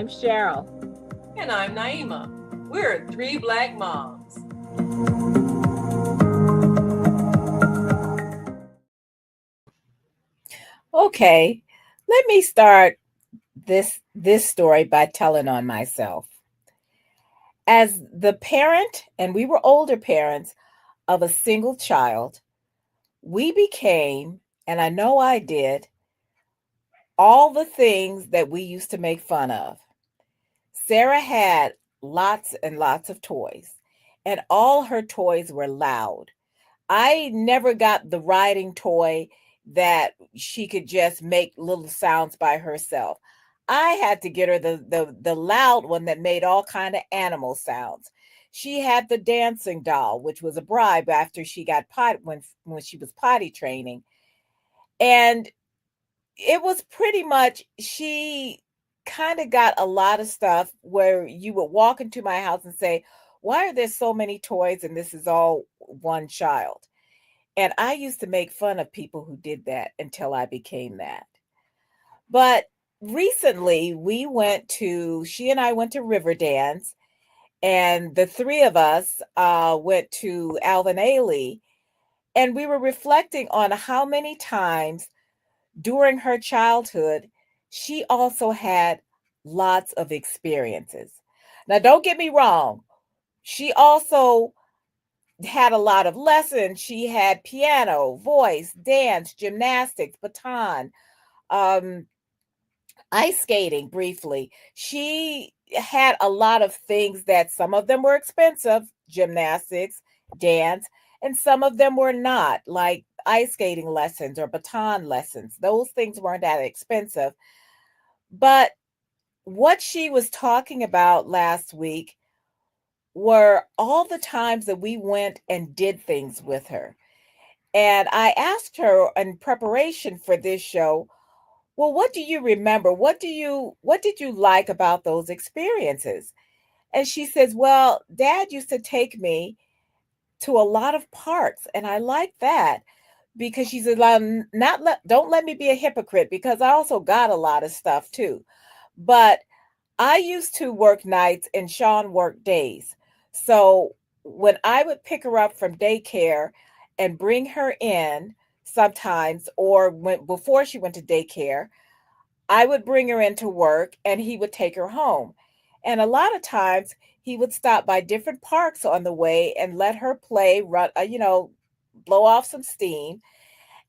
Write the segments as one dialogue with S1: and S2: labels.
S1: I'm Cheryl.
S2: And I'm Naima. We're three Black moms.
S1: Okay, let me start this story by telling on myself. As the parent, and we were older parents of a single child, we became, and I know I did, all the things that we used to make fun of. Sarah had lots and lots of toys, and all her toys were loud. I never got the riding toy that she could just make little sounds by herself. I had to get her the loud one that made all kind of animal sounds. She had the dancing doll, which was a bribe after she got when she was potty training. And it was pretty much she kind of got a lot of stuff where you would walk into my house and say, "Why are there so many toys and this is all one child?" And I used to make fun of people who did that until I became that. But recently she and I went to Riverdance, and the three of us went to Alvin Ailey, and we were reflecting on how many times during her childhood she also had lots of experiences. Now, don't get me wrong, she also had a lot of lessons. She had piano, voice, dance, gymnastics, baton, um, ice skating briefly. She had a lot of things that some of them were expensive, gymnastics, dance, and some of them were not, like ice skating lessons or baton lessons. Those things weren't that expensive. But what she was talking about last week were all the times that we went and did things with her. And I asked her in preparation for this show, well, what do you remember? What did you like about those experiences? And she says, well, Dad used to take me to a lot of parks, and I like that because she said, don't let me be a hypocrite because I also got a lot of stuff too. But I used to work nights and Sean worked days. So when I would pick her up from daycare and bring her in sometimes, or before she went to daycare, I would bring her into work and he would take her home. And a lot of times he would stop by different parks on the way and let her play, blow off some steam.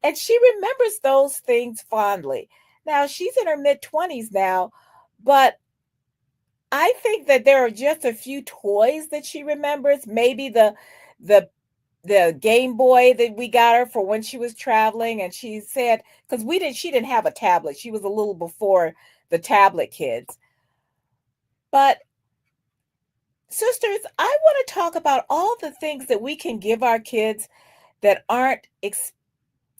S1: And she remembers those things fondly. Now she's in her mid 20s now, but I think that there are just a few toys that she remembers. Maybe the the Game Boy that we got her for when she was traveling, and she said because we didn't she didn't have a tablet. She was a little before the tablet kids. But sisters, I want to talk about all the things that we can give our kids that aren't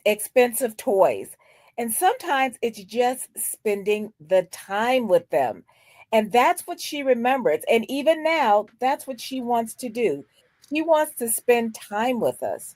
S1: expensive toys. And sometimes it's just spending the time with them. And that's what she remembers. And even now, that's what she wants to do. She wants to spend time with us.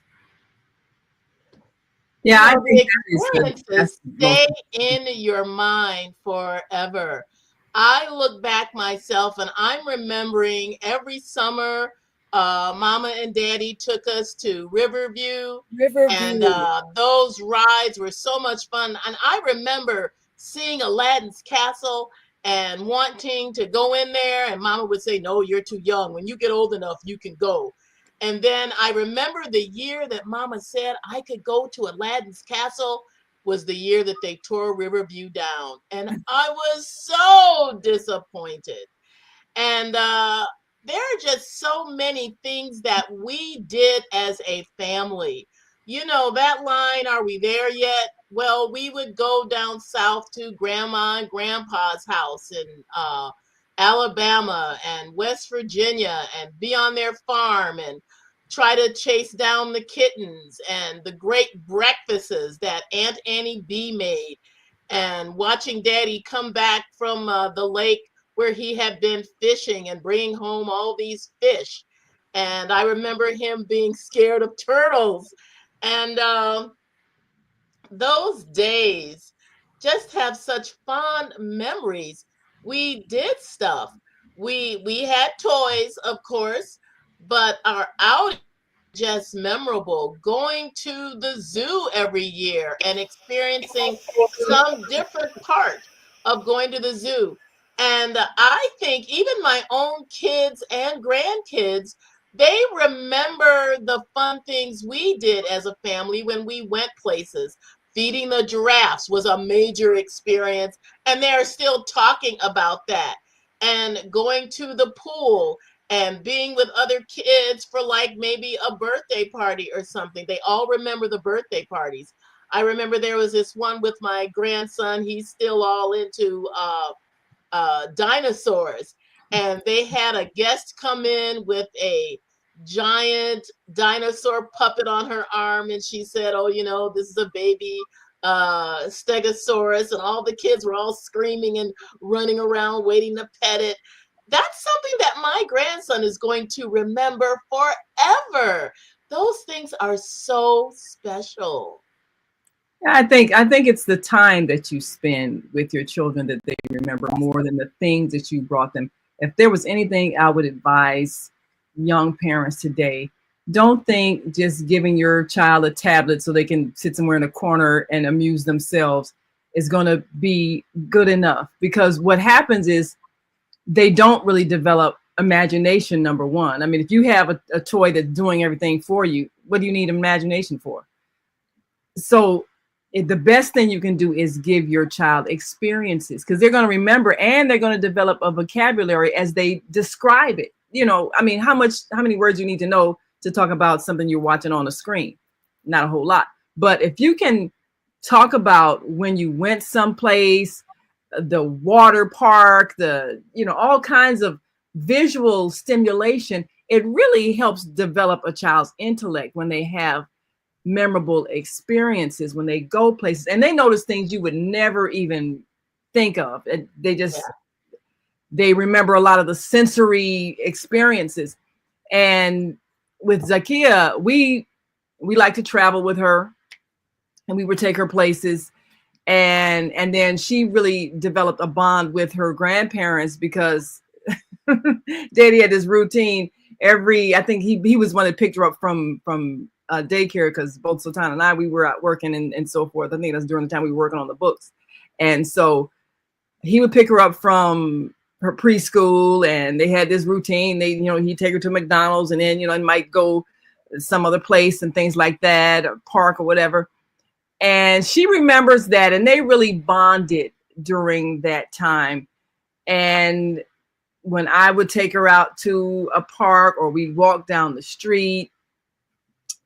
S3: Yeah, I think
S2: The
S3: that is
S2: experiences
S3: that's the most.
S2: stay in your mind forever. I look back myself and I'm remembering every summer, Mama and Daddy took us to Riverview, and
S1: Riverview.
S2: those rides were so much fun. And I remember seeing Aladdin's Castle and wanting to go in there, and Mama would say, "No, you're too young. When you get old enough, you can go." And then I remember the year that Mama said I could go to Aladdin's Castle was the year that they tore Riverview down. And I was so disappointed. And there are just so many things that we did as a family. You know, that line, "Are we there yet?" Well, we would go down south to Grandma and Grandpa's house in Alabama and West Virginia and be on their farm and try to chase down the kittens and the great breakfasts that Aunt Annie B made, and watching Daddy come back from the lake where he had been fishing and bringing home all these fish. And I remember him being scared of turtles. And those days just have such fond memories. we did stuff. We had toys, of course, but our outings were just memorable. Going to the zoo every year and experiencing some different part of going to the zoo. And I think even my own kids and grandkids, they remember the fun things we did as a family when we went places. Feeding the giraffes was a major experience, and they're still talking about that. And going to the pool and being with other kids for like maybe a birthday party or something. They all remember the birthday parties. I remember there was this one with my grandson. He's still all into dinosaurs, and they had a guest come in with a giant dinosaur puppet on her arm, and she said, "Oh, this is a baby stegosaurus," and all the kids were all screaming and running around waiting to pet it. That's something that my grandson is going to remember forever. Those things are so special.
S3: I think it's the time that you spend with your children that they remember more than the things that you brought them. If there was anything I would advise young parents today, don't think just giving your child a tablet so they can sit somewhere in a corner and amuse themselves is going to be good enough, because what happens is they don't really develop imagination. Number one, I mean, if you have a toy that's doing everything for you, what do you need imagination for? So the best thing you can do is give your child experiences, because they're going to remember and they're going to develop a vocabulary as they describe it. I mean, how many words you need to know to talk about something you're watching on a screen? Not a whole lot. But if you can talk about when you went someplace, the water park, all kinds of visual stimulation, it really helps develop a child's intellect when they have memorable experiences, when they go places and they notice things you would never even think of. And they remember a lot of the sensory experiences. And with Zakia, we like to travel with her, and we would take her places. And then she really developed a bond with her grandparents, because Daddy had this routine I think he was one that picked her up from daycare, because both Sultana and I, we were out working and so forth. I think that's during the time we were working on the books. And so he would pick her up from her preschool, and they had this routine. He'd take her to McDonald's, and then, and might go some other place and things like that, or park or whatever. And she remembers that, and they really bonded during that time. And when I would take her out to a park, or we'd walk down the street,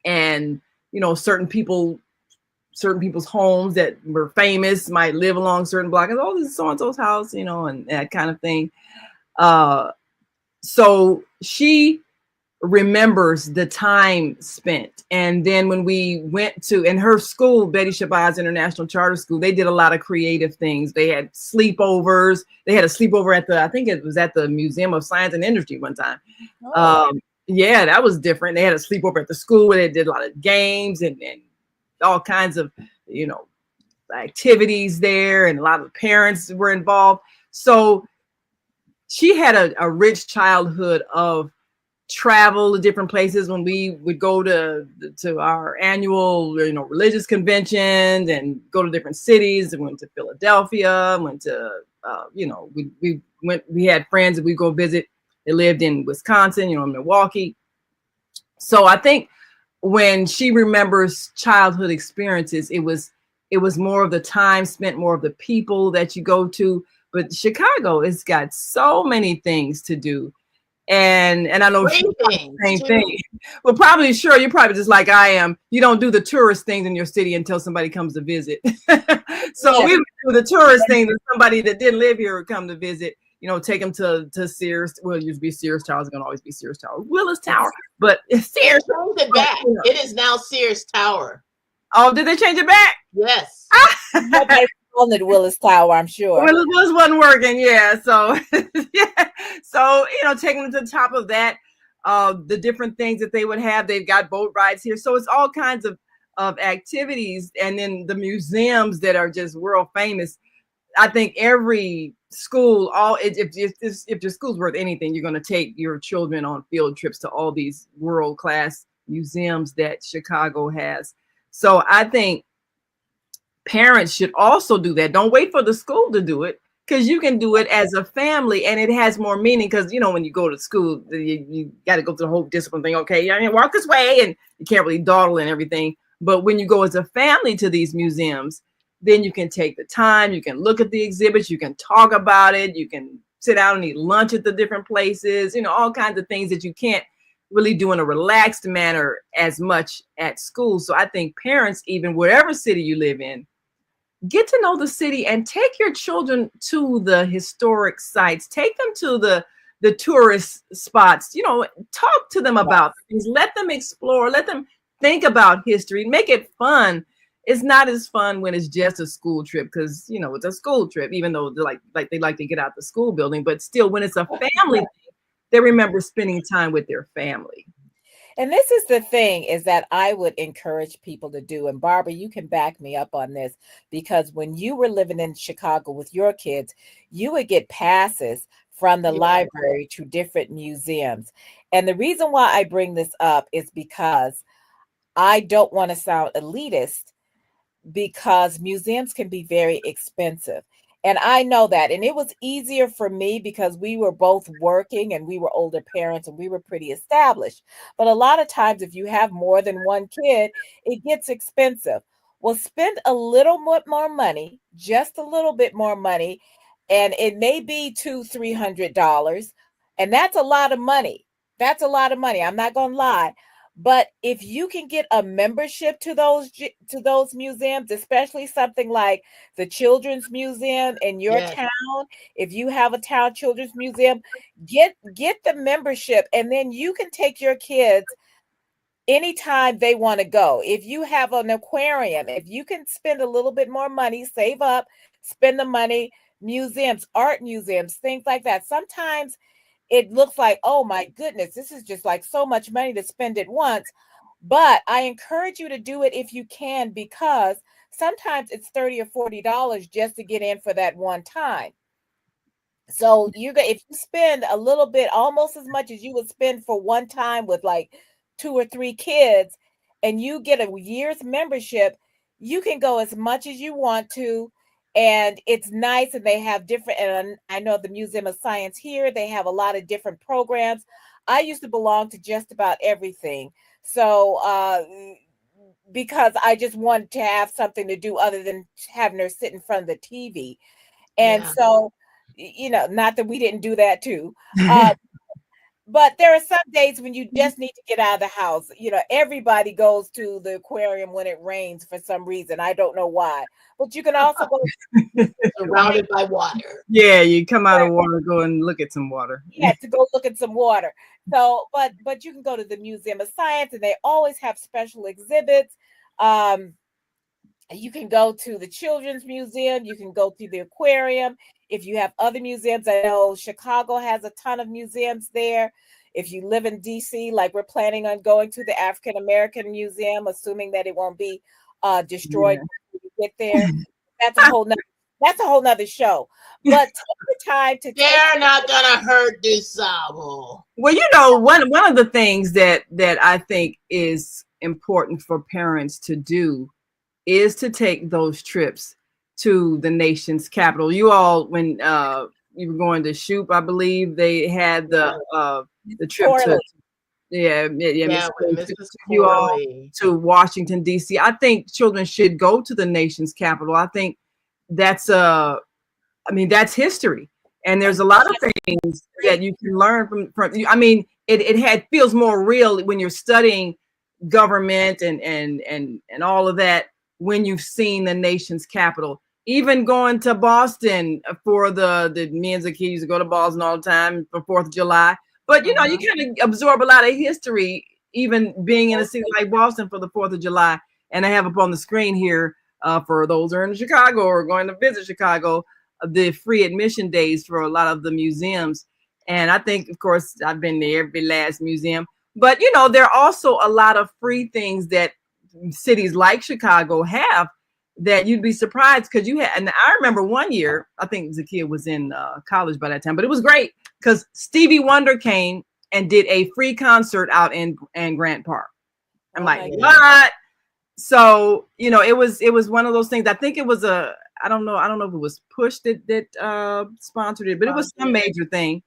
S3: and certain people's homes that were famous might live along certain blocks. Oh, this is so-and-so's house, and that kind of thing. So she remembers the time spent. And then when we went to, in her school, Betty Shabazz International Charter School, they did a lot of creative things. They had sleepovers. They had a sleepover I think it was at the Museum of Science and Industry one time. Yeah, that was different. They had a sleepover at the school where they did a lot of games and all kinds of, activities there, and a lot of parents were involved. So she had a rich childhood of travel to different places. When we would go to our annual, religious conventions and go to different cities, and went to Philadelphia, went to, we had friends that we go visit. They lived in Wisconsin, Milwaukee. So I think when she remembers childhood experiences, it was more of the time spent, more of the people that you go to. But Chicago has got so many things to do. And I know the same thing. Well, probably, sure, you're probably just like I am. You don't do the tourist things in your city until somebody comes to visit. So we would do the tourist things, and somebody that didn't live here would come to visit. Take them to Sears. Well, it used to be Sears Tower. It's going to always be Sears Tower. Willis Tower. But
S2: Sears changed it back. It is now Sears Tower.
S3: Oh, did they change it back?
S2: Yes.
S1: They called it Willis Tower, I'm sure.
S3: Willis wasn't working, yeah. So, yeah. So, taking them to the top of that, the different things that they would have. They've got boat rides here. So it's all kinds of activities. And then the museums that are just world famous. I think every school, if your school's worth anything, you're going to take your children on field trips to all these world-class museums that Chicago has. So I think parents should also do that. Don't wait for the school to do it, because you can do it as a family, and it has more meaning. Because when you go to school, you got to go through the whole discipline thing. Okay, you walk this way, and you can't really dawdle and everything. But when you go as a family to these museums, then you can take the time, you can look at the exhibits, you can talk about it, you can sit down and eat lunch at the different places, all kinds of things that you can't really do in a relaxed manner as much at school. So I think parents, even whatever city you live in, get to know the city and take your children to the historic sites, take them to the tourist spots, talk to them about things, let them explore, let them think about history, make it fun. It's not as fun when it's just a school trip, because it's a school trip, even though they like to get out the school building, but still when it's a family thing, they remember spending time with their family.
S1: And this is the thing, is that I would encourage people to do. And Barbara, you can back me up on this, because when you were living in Chicago with your kids, you would get passes from the library to different museums. And the reason why I bring this up is because I don't want to sound elitist, because museums can be very expensive. And I know that. And it was easier for me because we were both working and we were older parents and we were pretty established. But a lot of times, if you have more than one kid, it gets expensive. Well, spend a little more money, just a little bit more money, and it may be $200-300. And that's a lot of money. That's a lot of money. I'm not going to lie. But if you can get a membership to those museums, especially something like the Children's Museum in your town, if you have a town children's museum, get the membership, and then you can take your kids anytime they want to go. If you have an aquarium, if you can spend a little bit more money, save up, spend the money, museums, art museums, things like that. Sometimes it looks like, oh my goodness, this is just like so much money to spend at once. But I encourage you to do it if you can, because sometimes it's $30 or $40 just to get in for that one time. So if you spend a little bit, almost as much as you would spend for one time with like 2 or 3 kids, and you get a year's membership, you can go as much as you want to. And it's nice, and they have different, and I know the Museum of Science here, they have a lot of different programs. I used to belong to just about everything. So because I just wanted to have something to do other than having her sit in front of the TV. And so, not that we didn't do that too. But there are some days when you just need to get out of the house. Everybody goes to the aquarium when it rains for some reason. I don't know why. But you can also go
S2: surrounded by water.
S3: Yeah, you come out of water, go and look at some water.
S1: Yeah, to go look at some water. So, but you can go to the Museum of Science, and they always have special exhibits. You can go to the Children's Museum. You can go to the aquarium. If you have other museums, I know Chicago has a ton of museums there. If you live in DC, like we're planning on going to the African American Museum, assuming that it won't be destroyed when you get there. That's a whole nother show. But take the time to.
S2: They're not gonna hurt DuSable.
S3: Well, one of the things that I think is important for parents to do is to take those trips to the nation's capital. You all, when you were going to Shoop, I believe they had the trip to you all to Washington D.C. I think children should go to the nation's capital. I think that's that's history, and there's a lot of things that you can learn from. I mean, it feels more real when you're studying government and all of that when you've seen the nation's capital. Even going to Boston for the me and Zakiya used to go to Boston all the time for 4th of July. But you kind of absorb a lot of history, even being in a city like Boston for the 4th of July. And I have up on the screen here for those who are in Chicago or going to visit Chicago, the free admission days for a lot of the museums. And I think, of course, I've been to every last museum. But there are also a lot of free things that cities like Chicago have that you'd be surprised because you had, and I remember one year, I think Zakia was in college by that time, but it was great because Stevie Wonder came and did a free concert out in Grant Park. I'm like, what? So, you know, it was one of those things. I think it was I don't know if it was Push that sponsored it, but it was some major thing.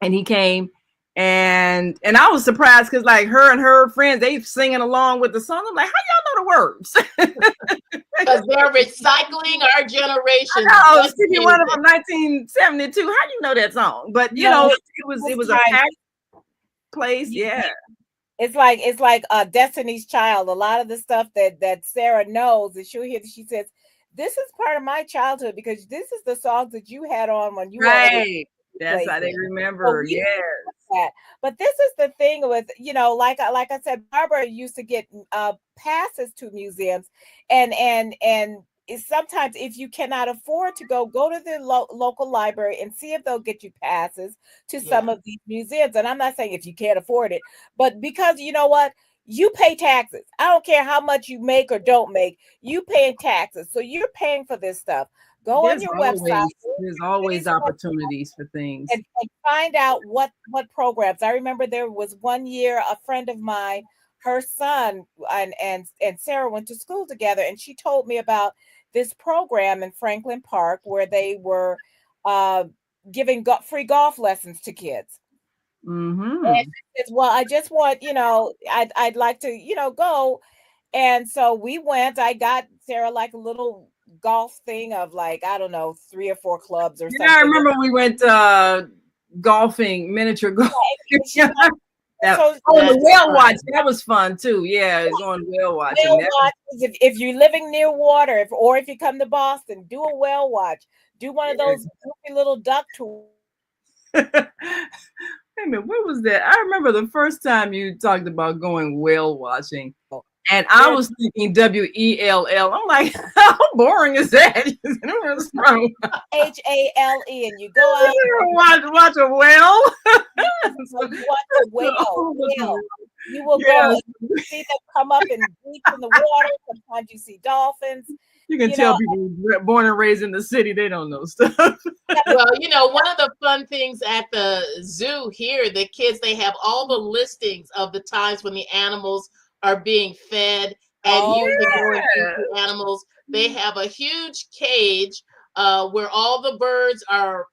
S3: And he came and I was surprised because like her and her friends, they singing along with the song. I'm like, how y'all know the words?
S2: Because they're recycling our generation.
S3: Oh, Stevie Wonder from 1972. How do you know that song? But you know, it was a packed place. Yeah.
S1: It's like Destiny's Child. A lot of the stuff that Sarah knows, and she'll hear, she says, this is part of my childhood because this is the songs that you had on when you
S3: were. That's how they remember.
S1: So yes. But this is the thing with, you know, like I said, Barbara used to get passes to museums, and sometimes if you cannot afford to go to the local library and see if they'll get you passes to some of these museums. And I'm not saying if you can't afford it, but because you know what? You pay taxes. I don't care how much you make or don't make, you pay taxes. So you're paying for this stuff. Go on your website.
S3: There's always opportunities for things.
S1: And find out what programs. I remember there was one year, a friend of mine, her son and Sarah went to school together, and she told me about this program in Franklin Park where they were giving free golf lessons to kids.
S3: Mm-hmm.
S1: And she says, well, I just want, you know, I'd like to, you know, go. And so we went. I got Sarah like a little golf thing of like, I don't know, 3 or 4 clubs or something.
S3: I remember we went golfing, miniature golf. The whale watch, that was fun too. Yeah, going whale watching.
S1: Whale watch, if you're living near water, or if you come to Boston, do a whale watch. Do one of those goofy little duck tours.
S3: Wait a minute, what was that? I remember the first time you talked about going whale watching. And I was thinking WELL. I'm like, how boring is that?
S1: HALE, and you go out
S3: watch a whale.
S1: So you watch a whale. You will go and see them come up and breach in the water. Sometimes you see dolphins.
S3: You can tell people born and raised in the city, they don't know stuff.
S2: Well, you know, one of the fun things at the zoo here, the kids, they have all the listings of the times when the animals are being fed, and you can go and feed the animals. They have a huge cage where all the birds are,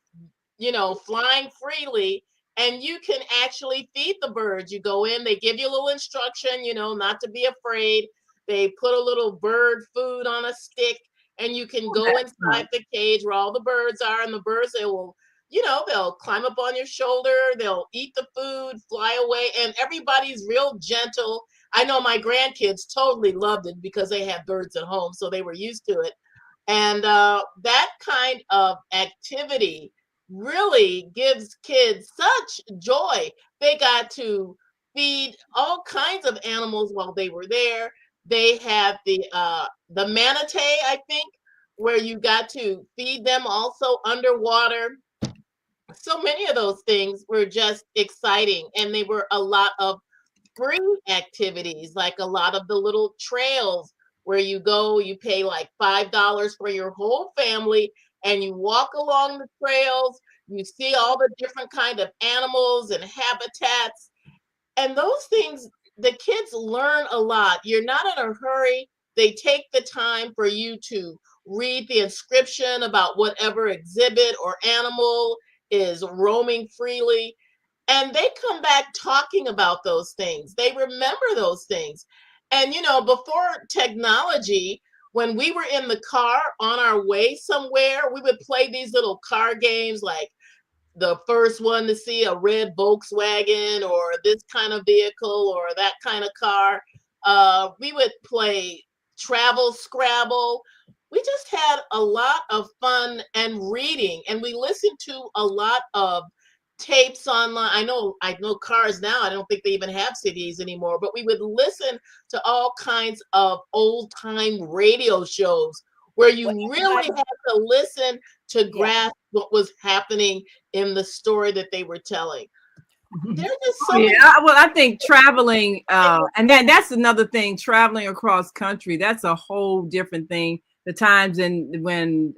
S2: you know, flying freely, and you can actually feed the birds. You go in, they give you a little instruction, you know, not to be afraid. They put a little bird food on a stick, and you can go inside the cage where all the birds are, and the birds, they will, you know, they'll climb up on your shoulder, they'll eat the food, fly away, and everybody's real gentle. I know my grandkids totally loved it because they had birds at home, so they were used to it. And that kind of activity really gives kids such joy. They got to feed all kinds of animals while they were there. They have the manatee, I think, where you got to feed them also underwater. So many of those things were just exciting, and they were a lot of free activities, like a lot of the little trails where you go, you pay like $5 for your whole family, and you walk along the trails. You see all the different kind of animals and habitats, and those things, the kids learn a lot. You're not in a hurry. They take the time for you to read the inscription about whatever exhibit or animal is roaming freely. And they come back talking about those things. They remember those things. And, you know, before technology, when we were in the car on our way somewhere, we would play these little car games like the first one to see a red Volkswagen or this kind of vehicle or that kind of car. We would play Travel Scrabble. We just had a lot of fun and reading, and we listened to a lot of tapes online. I know cars now, I don't think they even have CDs anymore, but we would listen to all kinds of old time radio shows where you really had to listen to grasp what was happening in the story that they were telling. There's just so many.
S3: Well, I think traveling, and then that's another thing, traveling across country, that's a whole different thing. the times when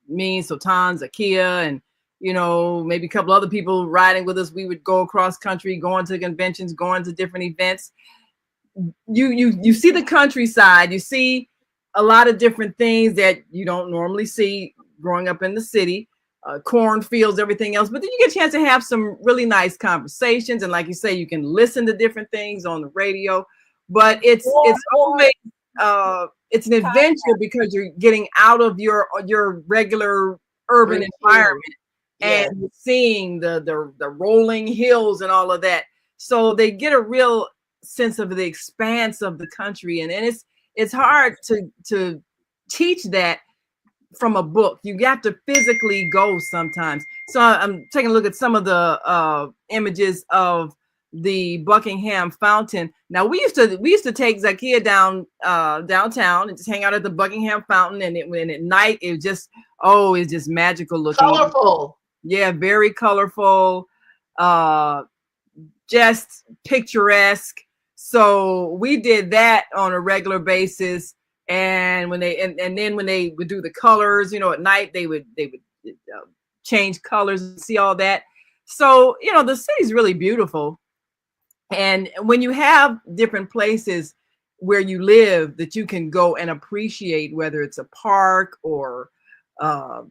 S3: me, Sultan, Zakia, and maybe a couple other people riding with us, we would go across country, going to conventions, going to different events. You see the countryside, you see a lot of different things that you don't normally see growing up in the city, cornfields, everything else. But then you get a chance to have some really nice conversations, and like you say, you can listen to different things on the radio. But it's always it's an adventure because you're getting out of your regular urban
S2: Routine.
S3: environment
S2: Yes.
S3: and seeing the rolling hills and all of that. So they get a real sense of the expanse of the country, and it's hard to teach that from a book. You have to physically go sometimes. So I'm taking a look at some of the images of the Buckingham Fountain. Now we used to take Zakia downtown and just hang out at the Buckingham Fountain, and at night it's just magical looking.
S2: Colorful.
S3: Yeah, very colorful, just picturesque. So we did that on a regular basis. And when then when they would do the colors, at night they would change colors and see all that. So the city's really beautiful. And when you have different places where you live that you can go and appreciate, whether it's a park or a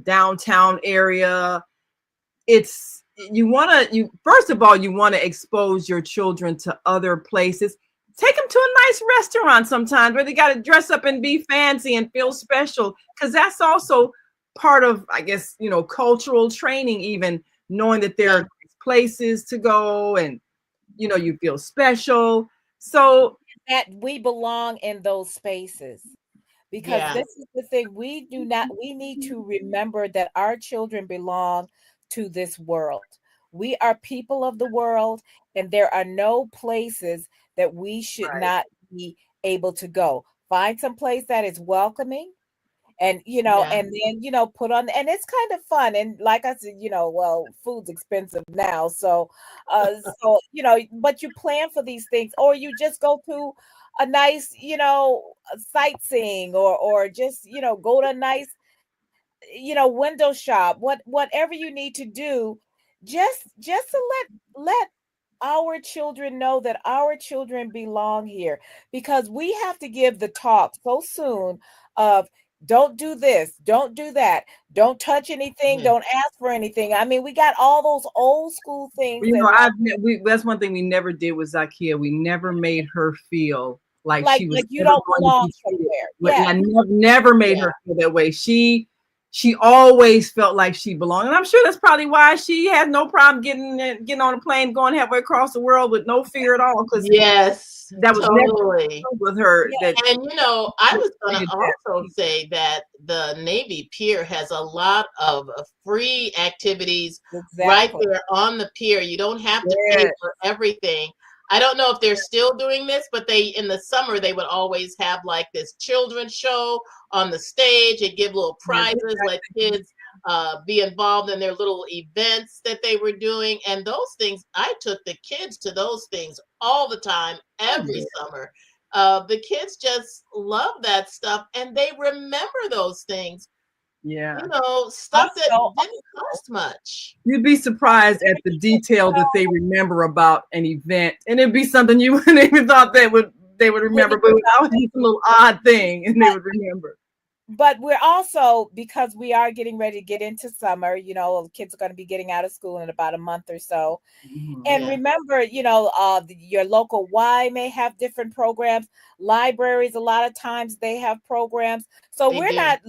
S3: downtown area, first of all, you want to expose your children to other places. Take them to a nice restaurant sometimes where they got to dress up and be fancy and feel special, because that's also part of, I guess, cultural training, even knowing that there are places to go and, you feel special. So
S1: that we belong in those spaces. Because this is the thing, we need to remember that our children belong to this world. We are people of the world, and there are no places that we should not be able to go. Find some place that is welcoming, and and then put on, and it's kind of fun. And like I said, well, food's expensive now, so but you plan for these things, or you just go to a nice sightseeing, or just go to a nice window shop, whatever you need to do, just to let our children know that our children belong here, because we have to give the talk so soon of don't do this, don't do that, don't touch anything, don't ask for anything. I mean, we got all those old school things.
S3: That's one thing we never did with Zakia. We never made her feel like she was
S1: you don't belong somewhere.
S3: Yeah, I never made her feel that way. She always felt like she belonged, and I'm sure that's probably why she had no problem getting on a plane, going halfway across the world with no fear at all. Because that was
S2: totally
S3: with her.
S2: And I was going to also say that the Navy Pier has a lot of free activities right there on the pier. You don't have to pay for everything. I don't know if they're still doing this, but in the summer, they would always have like this children's show on the stage and give little prizes, let kids be involved in their little events that they were doing. And those things, I took the kids to those things all the time, every summer. The kids just love that stuff, and they remember those things.
S3: Yeah.
S2: Stuff that didn't cost much.
S3: You'd be surprised at the detail that they remember about an event, and it'd be something you wouldn't even thought they would remember, but that would be some little odd thing, and they would remember.
S1: But we're also, because we are getting ready to get into summer, kids are going to be getting out of school in about a month or so. And remember, your local Y may have different programs. Libraries, a lot of times they have programs. So we're not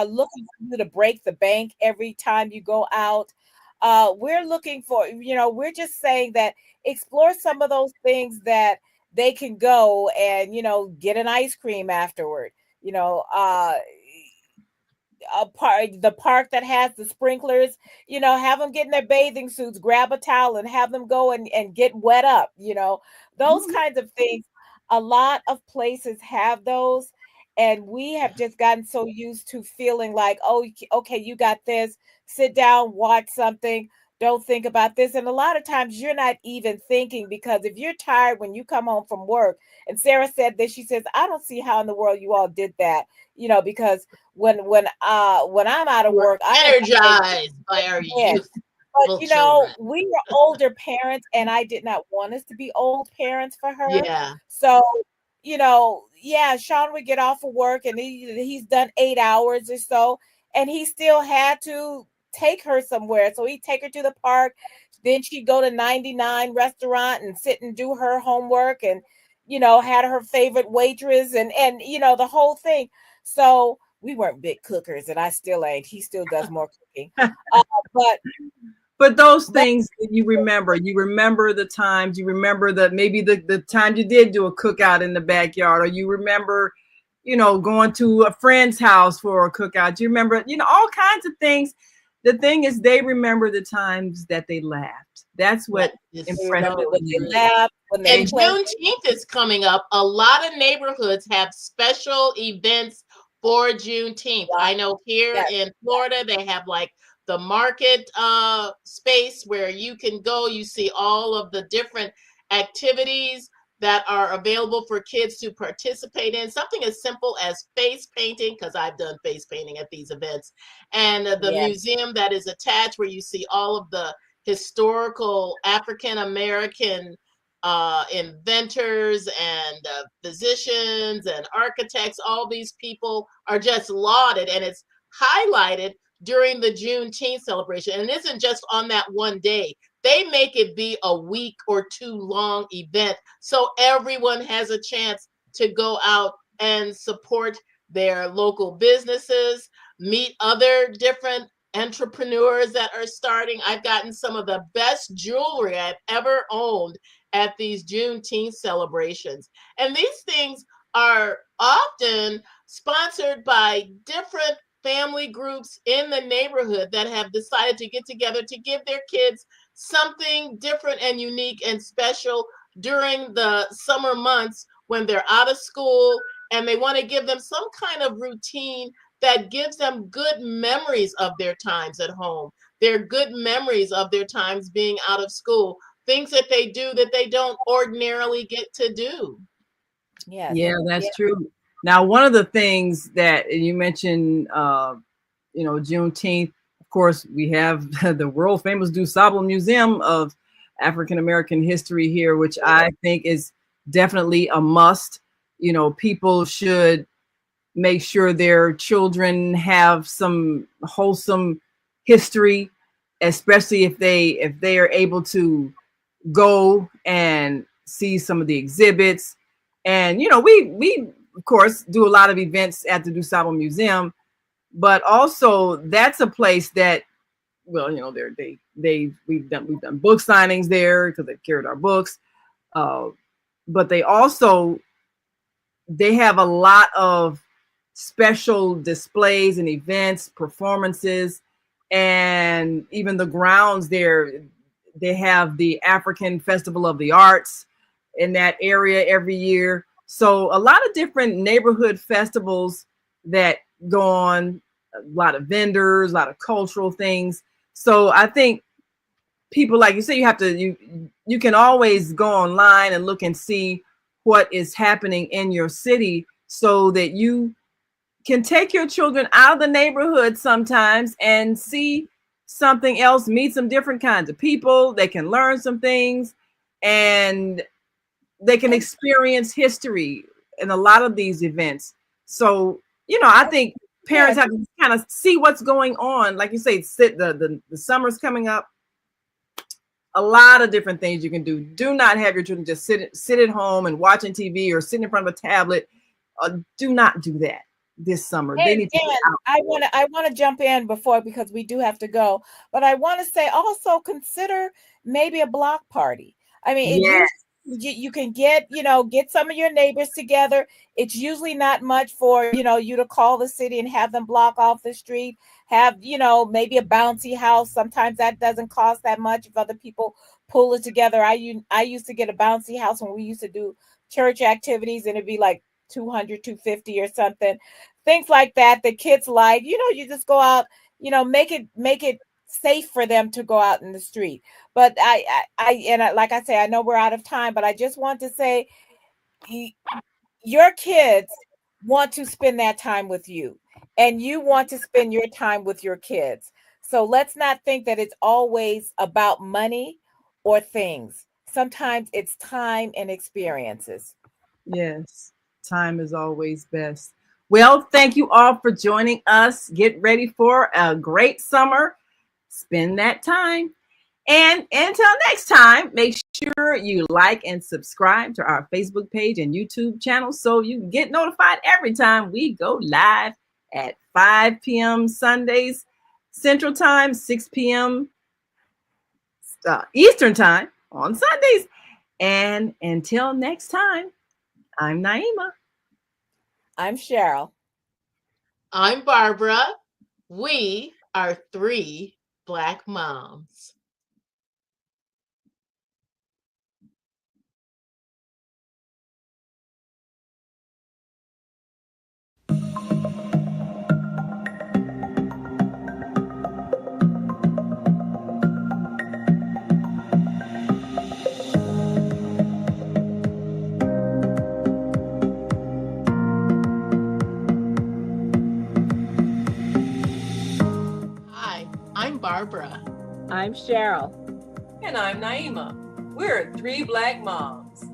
S1: looking for you to break the bank every time you go out. We're looking for, we're just saying that explore some of those things that they can go and, get an ice cream afterward. The park that has the sprinklers, have them get in their bathing suits, grab a towel and have them go and get wet up, those kinds of things. A lot of places have those, and we have just gotten so used to feeling like, oh, okay, you got this, sit down, watch something, don't think about this. And a lot of times you're not even thinking, because if you're tired when you come home from work, and Sarah said this, she says, I don't see how in the world you all did that, because when I'm out of
S2: We're
S1: work, I am
S2: energized by our
S1: yes. But
S2: youthful children.
S1: we were older parents, and I did not want us to be old parents for her.
S2: Yeah.
S1: So, yeah, Sean would get off of work, and he's done 8 hours or so, and he still had to take her somewhere. So he'd take her to the park. Then she'd go to 99 restaurant and sit and do her homework, and had her favorite waitress, and the whole thing. So we weren't big cookers, and I still ain't. He still does more cooking. But
S3: But those things that you remember the times, you remember maybe the time you did do a cookout in the backyard, or you remember, going to a friend's house for a cookout. You remember, all kinds of things. The thing is, they remember the times that they laughed. That's what impressed
S1: remember when they
S3: me.
S1: laughed, when they
S2: And Juneteenth is coming up. A lot of neighborhoods have special events for Juneteenth. I know here in Florida, they have like the market space where you can go. You see all of the different activities that are available for kids to participate in. Something as simple as face painting, because I've done face painting at these events, and the museum that is attached, where you see all of the historical African American inventors and physicians and architects. All these people are just lauded, and it's highlighted during the Juneteenth celebration. And it isn't just on that one day. They make it be a week or two long event, so everyone has a chance to go out and support their local businesses, meet other different entrepreneurs that are starting. I've gotten some of the best jewelry I've ever owned at these Juneteenth celebrations. And these things are often sponsored by different family groups in the neighborhood that have decided to get together to give their kids something different and unique and special during the summer months when they're out of school, and they want to give them some kind of routine that gives them good memories of their times at home. They're good memories of their times being out of school, things that they do that they don't ordinarily get to do.
S1: Yes.
S3: Yeah, that's true. Now, one of the things that you mentioned, Juneteenth, of course, we have the world famous DuSable Museum of African American History here, which I think is definitely a must. People should make sure their children have some wholesome history, especially if they are able to go and see some of the exhibits. And we of course do a lot of events at the DuSable Museum, but also that's a place that, well, we've done book signings there because they've carried our books, but they have a lot of special displays and events, performances, and even the grounds there. They have the African Festival of the Arts in that area every year. So a lot of different neighborhood festivals that go on, a lot of vendors, a lot of cultural things. So I think people, like you say, you can always go online and look and see what is happening in your city, so that you can take your children out of the neighborhood sometimes and see something else, meet some different kinds of people. They can learn some things, and they can experience history in a lot of these events. So, I think parents have to kind of see what's going on. Like you say, the summer's coming up. A lot of different things you can do. Do not have your children just sit at home and watching TV or sitting in front of a tablet. Do not do that this summer. They need to get out.
S1: I want to jump in because we do have to go. But I want to say also consider maybe a block party. I mean, you can get some of your neighbors together. It's usually not much for you to call the city and have them block off the street. Have maybe a bouncy house. Sometimes that doesn't cost that much if other people pull it together. I used to get a bouncy house when we used to do church activities, and it'd be like 200, 250 or something. Things like that. The kids like, you just go out, make it safe for them to go out in the street. But like I say, I know we're out of time, but I just want to say, your kids want to spend that time with you, and you want to spend your time with your kids. So let's not think that it's always about money or things. Sometimes it's time and experiences.
S3: Yes, time is always best. Well, thank you all for joining us. Get ready for a great summer. Spend that time. And until next time, make sure you like and subscribe to our Facebook page and YouTube channel so you can get notified every time we go live at 5 p.m. Sundays, Central Time, 6 p.m. Eastern Time on Sundays. And until next time, I'm Naima.
S1: I'm Cheryl.
S2: I'm Barbara. We are 3 Black moms. Hi, I'm Barbara.
S1: I'm Cheryl.
S3: And I'm Naima. We're 3 Black moms.